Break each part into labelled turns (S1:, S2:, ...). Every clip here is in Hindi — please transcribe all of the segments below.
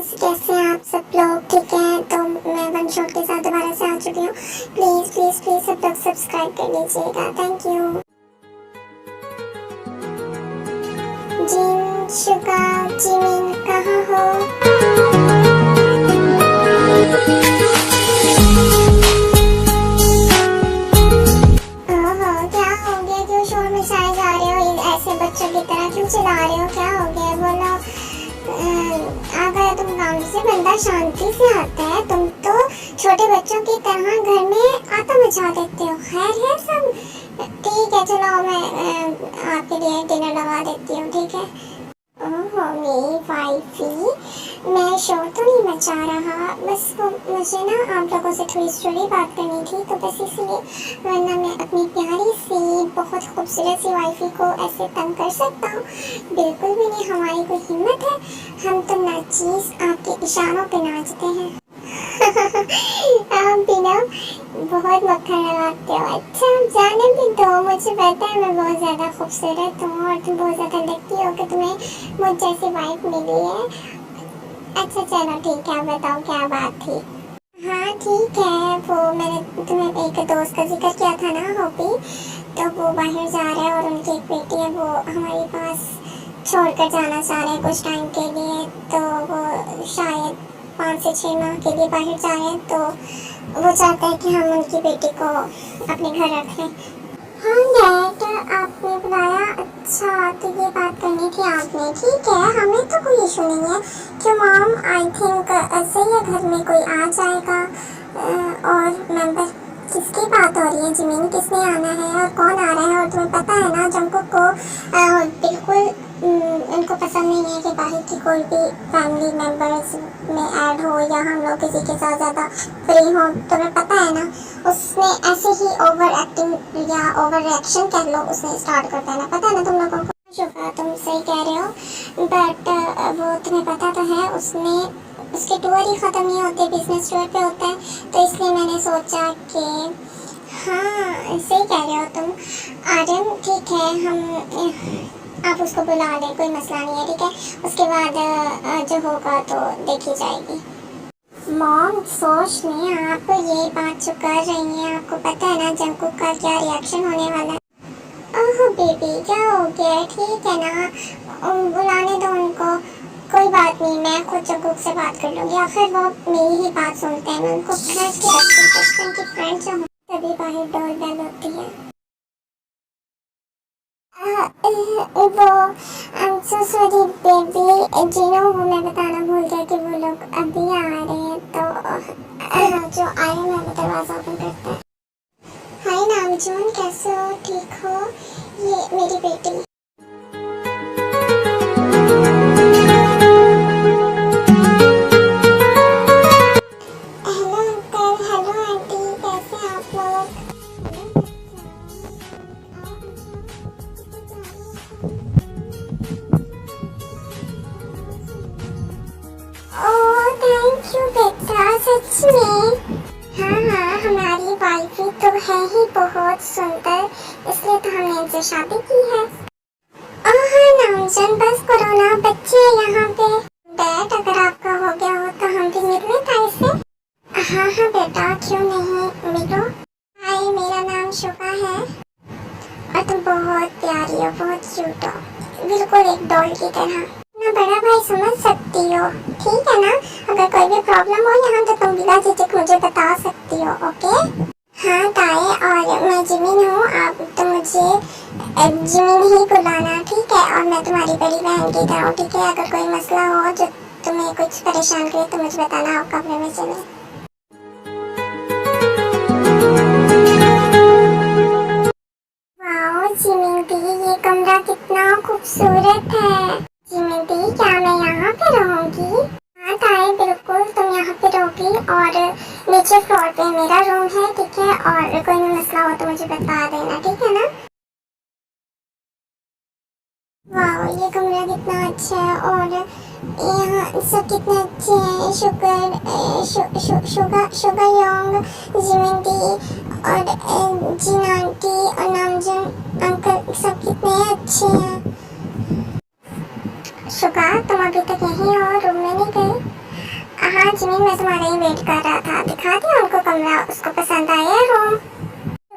S1: फ्रेंड्स, कैसे हैं आप सब लोग? ठीक है, तो मैं वन शॉट के साथ दोबारा से आ चुकी हूँ। प्लीज़ प्लीज़ प्लीज़ सब लोग सब्सक्राइब कर लीजिएगा। Thank you. जिन शुगा जिमिन कहाँ हो? ओहो, क्या हो गया? क्यों शोर मचाए जा रहे हो? ऐसे बच्चों की तरह क्यों चिल्ला रहे हो? क्या हो गया? बोलो। आ गए तुम काम से? बंदा शांति से आता है, तुम तो छोटे बच्चों की तरह घर में आता मचा देते हो। खैर है सब? ठीक है, चलो मैं आपके लिए डिनर लगा देती हूँ। ठीक है। ओहो मेरी वाइफी, मैं शोर तो नहीं मचा रहा, बस वो मुझे ना आप लोगों से थोड़ी स्टोरी बात करनी थी, तो बस इसलिए, वरना मैं अपनी प्यारी सी बहुत खूबसूरत सी वाइफी को ऐसे तंग कर सकता हूँ? बिल्कुल भी नहीं, हमारी कोई हिम्मत है? हम तो नाचीज आपके इशारों पे नाचते हैं। आप भी ना बहुत मक्खन लगाते हो। अच्छा, जाने भी दो, मुझे पता है मैं बहुत ज़्यादा खूबसूरत हूँ और तुम बहुत ज़्यादा लगती हो कि तुम्हें मुझ जैसी वाइफ मिली है। अच्छा चलो ठीक है, बताओ क्या बात थी? हाँ ठीक है, वो मैंने तुम्हें एक दोस्त का जिक्र किया था ना, हॉबी, तो वो बाहर जा रहा है और उनकी एक बेटी है, वो हमारे पास छोड़कर जाना चाह रहे हैं कुछ टाइम के लिए, तो वो शायद 5 से 6 माह के लिए बाहर जा रहे हैं, तो वो चाहता है कि हम उनकी बेटी को अपने घर रख लें। हाँ डैड, आपने बुलाया? अच्छा, तो ये बात करनी थी आपने। ठीक है, हमें तो कोई इशू नहीं है। क्यों मॉम, आई थिंक सही है, घर में कोई आ जाएगा। और मेंबर किसकी बात हो रही है? जिमिन किसने आना है और कौन आ रहा है? और तुम्हें पता है ना, जंकुक को बिल्कुल उनको पसंद नहीं है कि बाहर की कोई भी फैमिली मेंबर्स में ऐड हो या हम लोग किसी के साथ ज़्यादा फ्री हो। तुम्हें पता है ना, उसने ऐसे ही ओवर एक्टिंग या ओवर रिएक्शन कह लो, उसने स्टार्ट कर देना। पता है ना तुम लोगों को? शुक्र, तुम सही कह रहे हो, बट वो तुम्हें पता तो है, उसके टूर ही ख़त्म नहीं होते, बिजनेस टूर पे होता है, तो इसलिए मैंने सोचा कि हाँ सही कह रहे हो तुम। आर्यन ठीक है, हम आप उसको बुला लें, कोई मसला नहीं है। ठीक है, उसके बाद जो होगा तो देखी जाएगी। मॉम सोच नहीं, आप ये बात जो कर रही हैं, आपको पता है ना जंकुक का क्या रिएक्शन होने वाला है? ओह बेबी, क्या हो गया? ठीक है ना, बुलाने दो उनको, कोई बात नहीं, मैं खुद जंकुक से बात कर लूँगी। आखिर वो मेरी ही बात सुनते हैं, मैं उनको फ्रेंड के रखती हूँ, बचपन की फ्रेंड जो हूँ। तभी बाहर डोर बेल होती है। वो I'm so sorry baby, जिनो वो मैं बताना भूल गया कि वो लोग अभी आ रहे हैं, तो जो आए मैं वो दरवाज़ा ओपन करता है। हाय नामजून, कैसे हो? ठीक हो? ये मेरी बेटी। हेलो अंकल, हेलो आंटी, कैसे हैं आप लोग? ओह थैंक यू बेटा, सच में? हाँ, हमारी वाइफी तो है ही बहुत सुंदर, इसलिए तो हमने इनसे शादी की है। ओह नामजन, बस करो ना, बच्चे यहाँ पे। डैड, अगर आपका हो गया हो तो हम भी मिल लें इससे। हाँ हाँ बेटा, क्यों नहीं, मिलो। हाय, मेरा नाम शुभा है और तुम बहुत प्यारी हो, बहुत क्यूट हो, बिल्कुल एक डॉल की तरह। ना बड़ा भाई समझ सकती हो, ठीक है ना? अगर कोई भी प्रॉब्लम हो यहाँ तो तुम बिना झिझक मुझे बता सकती हो, ओके? हाँ ताए, और मैं जिमिन हूँ, आप तो मुझे जिमिन ही बुलाना, ठीक है? और मैं तुम्हारी बड़ी बहन की तरह हूँ, ठीक है? अगर कोई मसला हो जो तुम्हें कुछ परेशान करे तो मुझे बताना, आप कमरे में चले। वाओ जिमिन दी, ये कमरा कितना खूबसूरत है। जिमिन दी, क्या मैं यहाँ पे रहूँगी? हाँ ताए, बिल्कुल तुम यहाँ पे रहोगी, और नीचे फ्लोर पे मेरा रूम है, ठीक है? और कोई भी मसला हो तो मुझे बता देना, ठीक है ना? वाह, ये कमरा कितना अच्छा है, और यहाँ सब कितने अच्छे हैं। शुगर योंग, जिमिन दी और जिन आंटी और नामजन अंकल, सब कितने अच्छे हैं। शुगा, तुम अभी तक यहीं हो, रूम में नहीं गए? जिमिन मैं तुम्हारा ही वेट कर रहा था। दिखा दिया उनको कमरा, उसको पसंद आया रूम?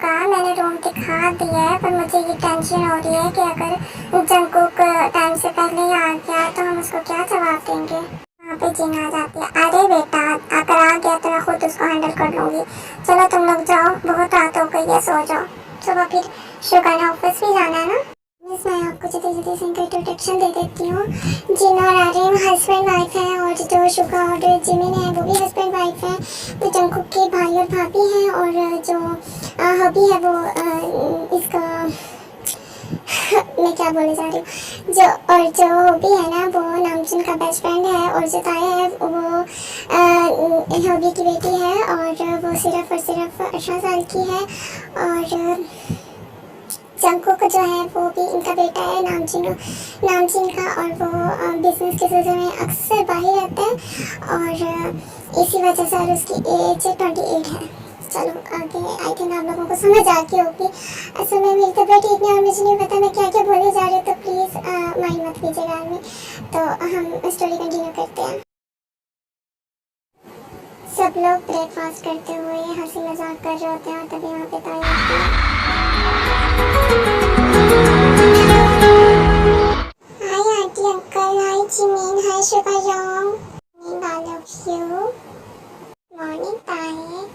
S1: कहा मैंने रूम दिखा दिया है, पर मुझे ये टेंशन हो रही है कि अगर जंगकुक टाइम से पहले ही आ गया तो हम उसको क्या जवाब देंगे। वहाँ पे जिन आ जाती है। अरे बेटा, अगर आ गया तो मैं खुद उसको हैंडल कर लूँगी। चलो तुम लोग जाओ, बहुत रात हो गई है, सो जाओ। सुबह फिर शुगा ने ऑफिस भी जाना है ना। मिस मैं आपको जल्दी जल्दी से इनका इंट्रोडक्शन दे देती हूँ। जिन और आर्यन हस्बैंड वाइफ है, और जो शुगा और जिमिन है वो भी हस्बैंड वाइफ है। तो जंगकुक के भाई और भाभी हैं, और जो हबी है वो इसका मैं क्या बोले जा रही हूँ, जो हबी है ना वो नामजुन का बेस्ट फ्रेंड है, और जो ताया है वो हबी की बेटी है, और वो सिर्फ और सिर्फ 18 साल की है। और जंगकुक जो है वो भी इनका बेटा है नामजिन का, और वो बिजनेस के सिलसिले में अक्सर बाहर रहता है, और इसी वजह से और उसकी एज 28 है। चलो आगे आई थिंक आप लोगों को समझ आ गई होगी। असल में मेरी तबीयत ठीक नहीं और मुझे नहीं पता मैं क्या क्या बोले जा रही हूँ, तो प्लीज़ माइंड मत कीजिएगा में। तो हम स्टोरी कंटिन्यू करते हैं। सब लोग ब्रेकफास्ट करते हुए हंसी मजाक कर रहे होते हैं, और तभी वहाँ पे ताया आती है। Hi aunty uncle, hi Jimin, hi Suga Yong, I love you. Morning ताए,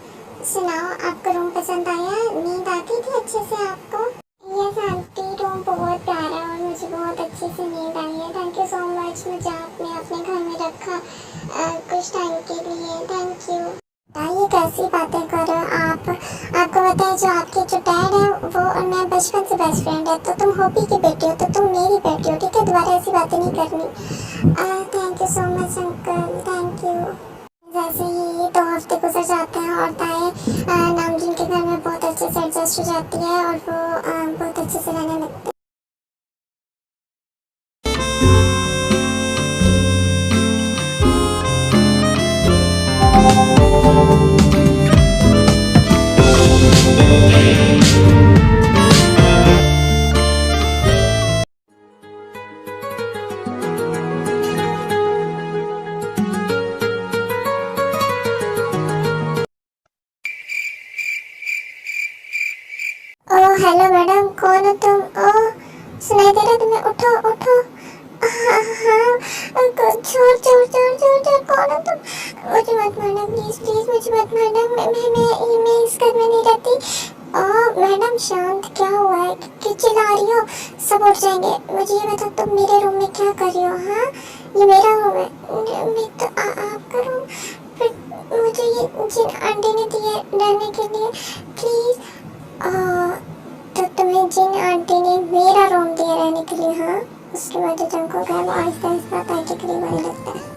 S1: सुनाओ आपको रूम पसंद आया? नींद आती थी अच्छे से आपको? यस आंटी, रूम बहुत प्यारा है और मुझे बहुत अच्छे से नींद आई है। थैंक यू सो मच, मुझे आपने अपने घर में रखा कुछ टाइम के लिए, थैंक यू। ये कैसी बातें कर रहे हो आप? आपको पता है जो आपके जो डैड है वो और मैं बचपन से बेस्ट फ्रेंड है, तो तुम हॉबी की बेटी हो, तो तुम मेरी बेटी हो, ठीक है? दोबारा ऐसी बातें नहीं करनी। Thank you so much uncle, thank you. जैसे ही 2 हफ्ते गुजर जाते हैं और ताए नामजुन के घर में बहुत अच्छे से एडजस्ट हो जाती है, और वो बहुत अच्छे से रहने लगते हैं। ओह हेलो मैडम, कौन हो तुम? ओह सुनाई दे रहा तुम्हें? उठो उठो। हाँ छोड़ छोड़ छोड़ छोड़ छोड़, कौन हो तुम? मुझे मत मारना प्लीज प्लीज, मुझे मत मारना, मैं इस घर में नहीं रहती। ओह मैडम शांत, क्या हुआ है, क्यों चिल्ला रही हो? सब उठ जाएंगे। मुझे ये बताओ तुम मेरे रूम में क्या कर रही हो? हाँ ये मेरा रूम है, मैं तो आपका रूम, फिर मुझे ये जिन आंटी ने दिए रहने के लिए, प्लीज। तो तुम्हें जिन आंटी ने मेरा रूम दिया रहने के लिए? हाँ, उसके बाद जो जंगकुक है वो आहिस्ता आहिस्ता ताई के करीब आने लगता है।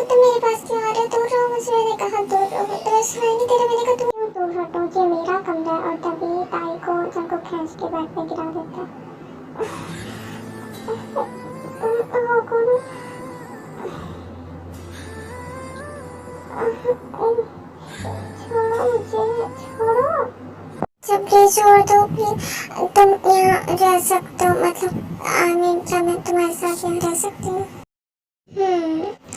S1: तुम मेरे पास क्यों आ रहे हो? दूर रहो मुझसे, मैंने कहा दूर रहो। तो सुनाई नहीं दे रहा, मैंने कहा तुम दूर हटो, ये मेरा कमरा है। और तभी ताई को जंगकुक खींच के बेड पे गिरा देता है। कौन? छोड़ो मुझे, छोड़ो। जब प्लीज छोड़ दो, फिर तुम यहाँ रह सकते हो, मतलब जब मैं तुम्हारे साथ यहाँ रह सकती हूँ।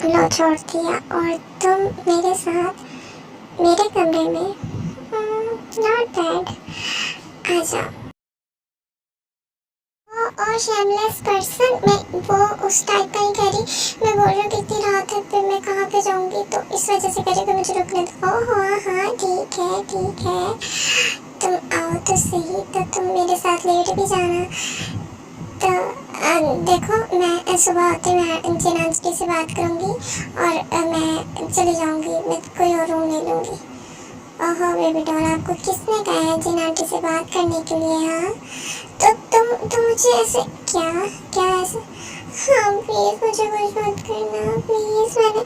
S1: लो छोड़ दिया, और तुम मेरे साथ मेरे कमरे में? नॉट बैड, आ जाओ। और शेमलेस पर्सन, मैं वो उस टाइप का ही कह रही। मैं बोल रही हूँ कितनी रात है, फिर मैं कहाँ पे जाऊँगी, तो इस वजह से कह रही कि मुझे रुकने दो। हाँ हाँ ठीक है ठीक है, तुम आओ तो सही। तो तुम मेरे साथ लेट भी जाना। तो देखो मैं सुबह होते मैं जिन आंटी से बात करूँगी और मैं चली जाऊँगी, मैं कोई और रूम ले लूँगी। ओहो बेबी डॉल, आपको किसने कहा है जिन आंटी से बात करने के लिए? हाँ तो तुम मुझे ऐसे क्या क्या ऐसे? हाँ प्लीज़ मुझे कुछ मत करना प्लीज़, मैंने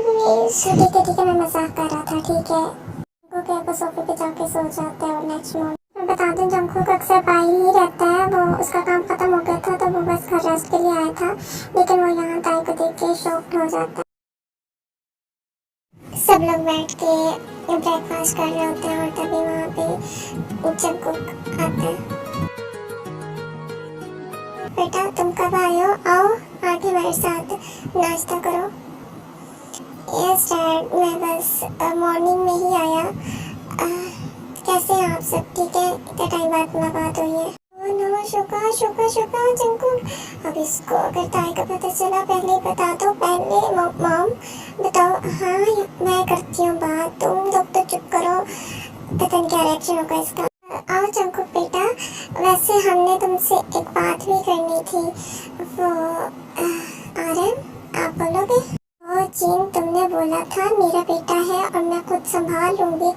S1: प्लीज़। ठीक है मैं मजाक कर रहा था, ठीक है? जंगकुक सोफे पे जाके सो जाता है, और नेक्स्ट मॉर्निंग मैं बता दूं जंगकुक अक्सर बाहर ही रहता है। वो उसका काम खत्म हो गया था, तो वो बस घर रेस्ट के लिए आया था, लेकिन वो यहाँ ताई को देख के शॉक्ड हो जाता है। सब लोग बैठ के ब्रेकफास्ट कर रहे होते हैं, और तभी वहाँ पे जंगकुक आता है। बेटा तुम कब आए हो? आओ आके मेरे साथ नाश्ता करो। यस डैड, मैं बस मॉर्निंग में ही आया। कैसे हैं आप सब? ठीक है, इतना टाइम बाद मुलाकात हुई है। नो शुक्र शुक्र शुक्र जंकुक। अब इसको अगर ताई का पता चला पहले ही बता दो। पहले मॉम बताओ। हाँ मैं करती हूँ बात, तुम लोग तो चुप करो। पता नहीं क्या रिएक्शन होगा इसका। आओ जंकुक बेटा, वैसे हमने तुमसे एक बात भी करनी थी। वो आरम आप बोलोगे? ओ जीन, तुमने बोला था मेरा बेटा है और मैं खुद संभाल लूँगी।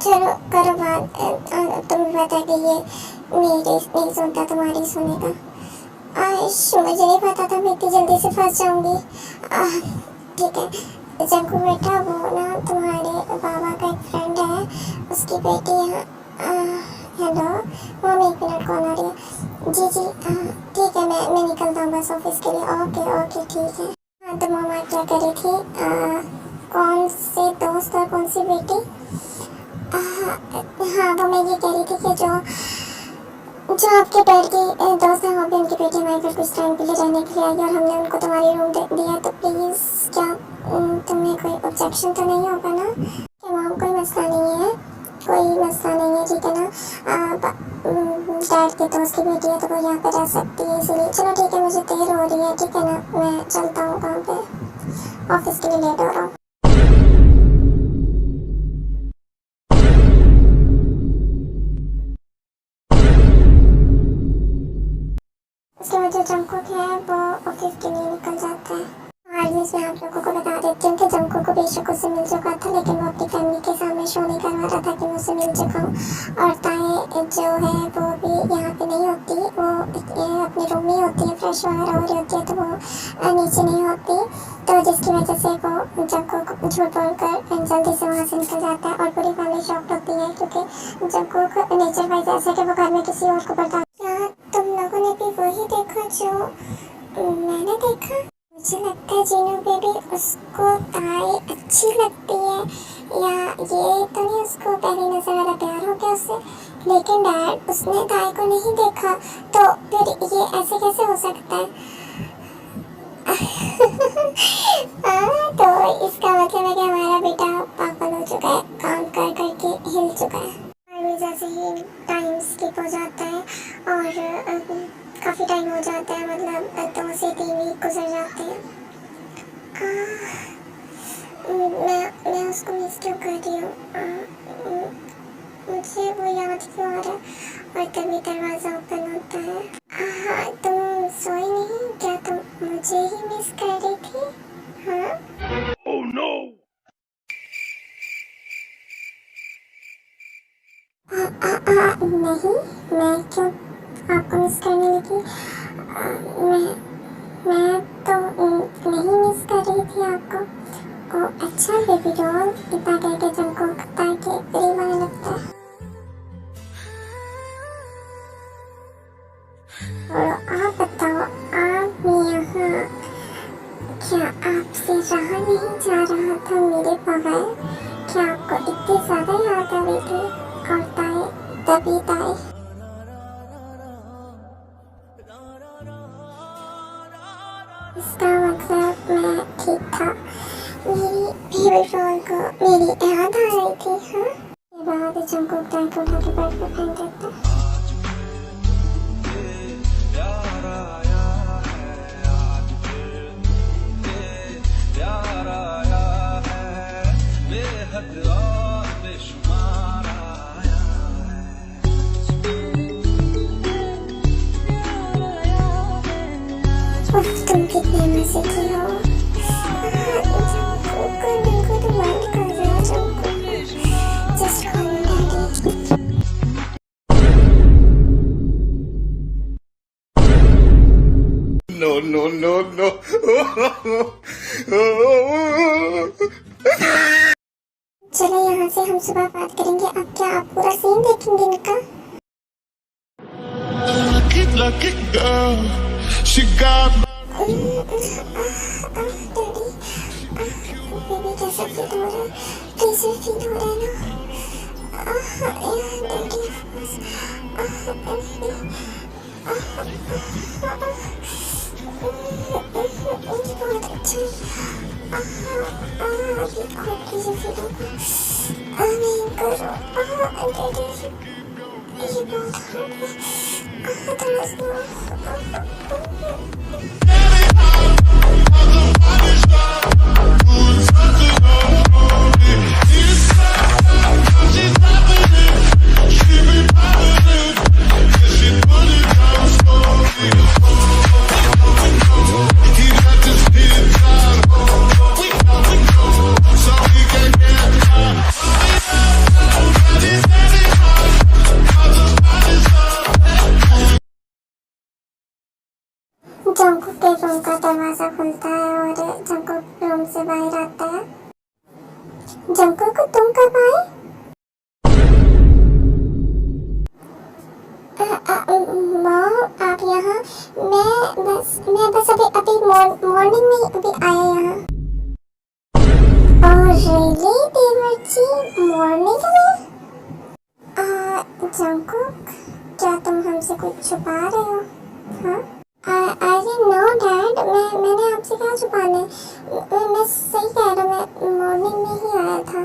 S1: चलो करो बात। तुम्हें पता है कि ये मेरी नहीं सुनता, तुम्हारी सुनेगा। मुझे नहीं पता था मैं इतनी जल्दी से फंस जाऊंगी। ठीक है जंकू बेटा, वो ना तुम्हारे बाबा का एक फ्रेंड है, उसकी बेटी है। हेलो मॉम, एक मिनट कॉल आ रही है। जी जी ठीक है, मैं निकलता हूँ बस ऑफिस के लिए। ओके ओके ठीक है। हाँ तो मॉम आप क्या कर रही थी? कौन से दोस्त और कौन सी बेटी? हाँ वो मैं ये कह रही थी कि जो आपके डैड की दोस्त है, वो भी उनकी बेटी हमारे घर कुछ टाइम के लिए रहने के लिए आई और हमने उनको तुम्हारी रूम दिया, तो प्लीज़ क्या तुम्हें कोई ऑब्जेक्शन तो नहीं होगा ना? कि मॉम कोई मसला नहीं है, कोई मसला नहीं है, ठीक है ना? डैड के दोस्त की बेटी है तो वो यहाँ पे रह सकती है, इसीलिए चलो ठीक है। मुझे देर हो रही है, ठीक है ना? मैं चलता हूँ काम पे, ऑफिस के लिए लेट हो रहा हूँ। उसके जो जंकुक है वो ऑफिस के लिए निकल जाता है। आज मैं आप लोगों को बता देती हूँ कि जंकुक को बेशक उससे मिल चुका था, लेकिन वो अपनी फैमिली के सामने शो नहीं करवा रहा था कि मैं उससे मिल चुका हूँ। और ताई जो है वो भी यहाँ पे नहीं होती, वो अपने रूम में होती है, फ्रेश वगैरह हो रही होती है, तो वो नीचे नहीं होती। तो जिसकी वजह से वो जंकुक झूठ बोलकर जल्दी से वहाँ से निकल जाता है और पूरी फैमिली शॉक्ड होती है, क्योंकि जंकुक नेचर वाइज ऐसा है कि वो घर में किसी और को बर्दाश्त। क्या तुम लोगों ने भी वही देखा जो मैंने देखा? मुझे लगता है जीनू बेबी उसको ताई अच्छी लगती है, या ये तो नहीं उसको पहली नजर वाला प्यार हो गया उससे। लेकिन डैड उसने ताई को नहीं देखा, तो फिर ये ऐसे कैसे हो सकता है? तो इसका मतलब है कि हमारा बेटा पागल हो चुका है, काम कर करके हिल चुका है। जैसे ही टाइम स्किप हो जाता है और काफ़ी टाइम हो जाता है, मतलब 2 से 3 वीक गुजर जाते हैं। मैं उसको मिस क्यों कर रही हूँ? मुझे वो याद क्यों आ रहा है? और तभी दरवाज़ा ओपन होता है। हाँ तुम सोई नहीं क्या? तुम मुझे ही मिस कर रही थी? हाँ oh, no. नहीं, मैं क्यों आपको मिस करने लगी? मैं तो नहीं मिस कर रही थी आपको। ओ अच्छा बेबी डॉल, इतना कह के जंकुक ताई के करीब आने लगता है। और आप बताओ, आप यहाँ क्या आपसे रहा नहीं जा रहा था मेरे बगैर? क्या आपको इतनी ज़्यादा याद आ रही थी? और ताई, तभी ताई इसका मतलब मैं ठीक था, मेरी बेबी डॉल को मेरी याद आ रही थी। हाँ ये बात जंकुक ताई को उठा के बेड पर फेंक देता है। तुम कितने मजे की हो? Just call me daddy.
S2: No, no, no, no.
S1: चलो यहाँ से हम सुबह बात करेंगे। अब क्या आप पूरा सीन देखेंगे इनका?
S2: Lucky girl, she got
S1: daddy baby कैसा फील हो रहा है? कैसे फील हो रहा है ना? डैडी बहुत अच्छा है। अभी खुद की जो फीलिंग नहीं करो। ये बहुत हार्ड है। थोड़ा स्लो। जंकुक के रूम का दरवाजा खुलता है और जंकुक रूम से बाहर आता है। जंकुक, तुम कब आए? मॉम, आप यहाँ? मैं बस अभी मॉर्निंग में अभी आया यहाँ। ओह रियली देवर्जी, मॉर्निंग में? जंकुक, क्या तुम हमसे कुछ छुपा रहे हो? हाँ? आई डिडंट नो डैड, मैंने आपसे क्या छुपाना है। मैं सही कह रहा हूँ, मैं मॉर्निंग में ही आया था।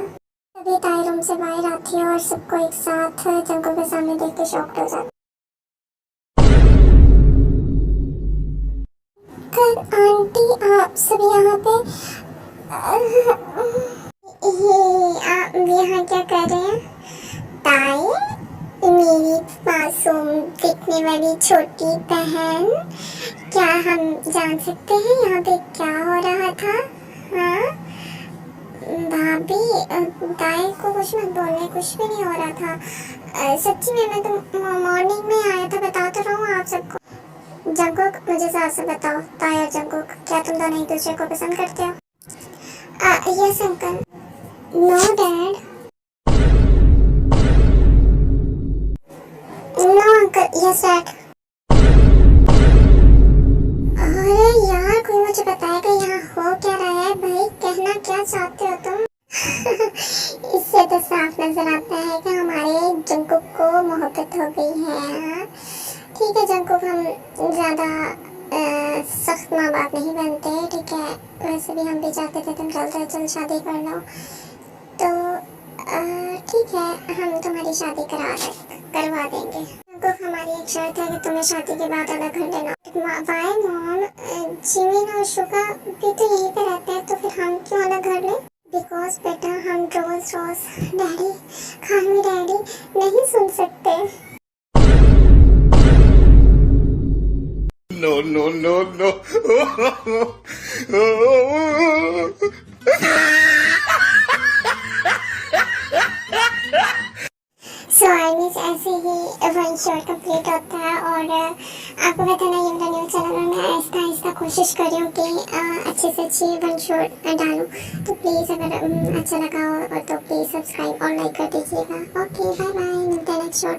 S1: तभी ताई रूम से बाहर आती है और सबको एक साथ जंकुक के सामने देख के शॉक्ड हो जाती है। आंटी, आप सब यहाँ पे ये आप यहाँ क्या कर रहे हैं? ताई, मेरी मासूम दिखने वाली छोटी बहन, क्या हम जान सकते हैं यहाँ पे क्या हो रहा था? हाँ भाभी, ताई को कुछ मत बोलने, कुछ भी नहीं हो रहा था। सच्ची में मैं तो मॉर्निंग में आया था, बता तो रहा हूँ आप सबको। जंकुक, मुझे साफ से बताओ, ताई और जंकुक, क्या तुम दोनों एक दूसरे को पसंद करते हो? Yes uncle. No dad. No uncle, yes dad. अरे यार, कोई मुझे बताएगा यहाँ हो क्या रहा है? भाई कहना क्या चाहते हो तुम? इससे तो साफ नजर आता है कि हमारे जंकुक को मोहब्बत हो गई है। हाँ? ठीक है जंकुक, हम ज़्यादा सख्त माँ बाप नहीं बनते, ठीक है? वैसे भी हम भी चाहते थे तुम जल्द से जल्द शादी कर लो, तो ठीक है, हम तुम्हारी शादी करवा देंगे। जंकुक, हमारी एक शर्त है कि तुम्हें शादी के बाद अलग घर लेना। वाई मॉम, जिमिन और शुगा भी तो यहीं पे रहते हैं, तो फिर हम क्यों अलग घर लें? बिकॉज बेटा, हम रोज डैडी, खानवी डैडी नहीं सुन सकते।
S2: No, no, no, no.
S1: सो आर्मीज ऐसे ही वन शॉट कंप्लीट होता है। और आपको बताना, ये मेरा न्यू चैनल है, मैं आहिस्ता खुशिश कर रही हूँ कि अच्छे से अच्छी वन शॉट डालूँ। तो प्लीज़ अगर अच्छा लगा हो तो प्लीज़ सब्सक्राइब और लाइक कर दीजिएगा। ओके, बाय बाय, मिलते हैं नेक्स्ट शॉट।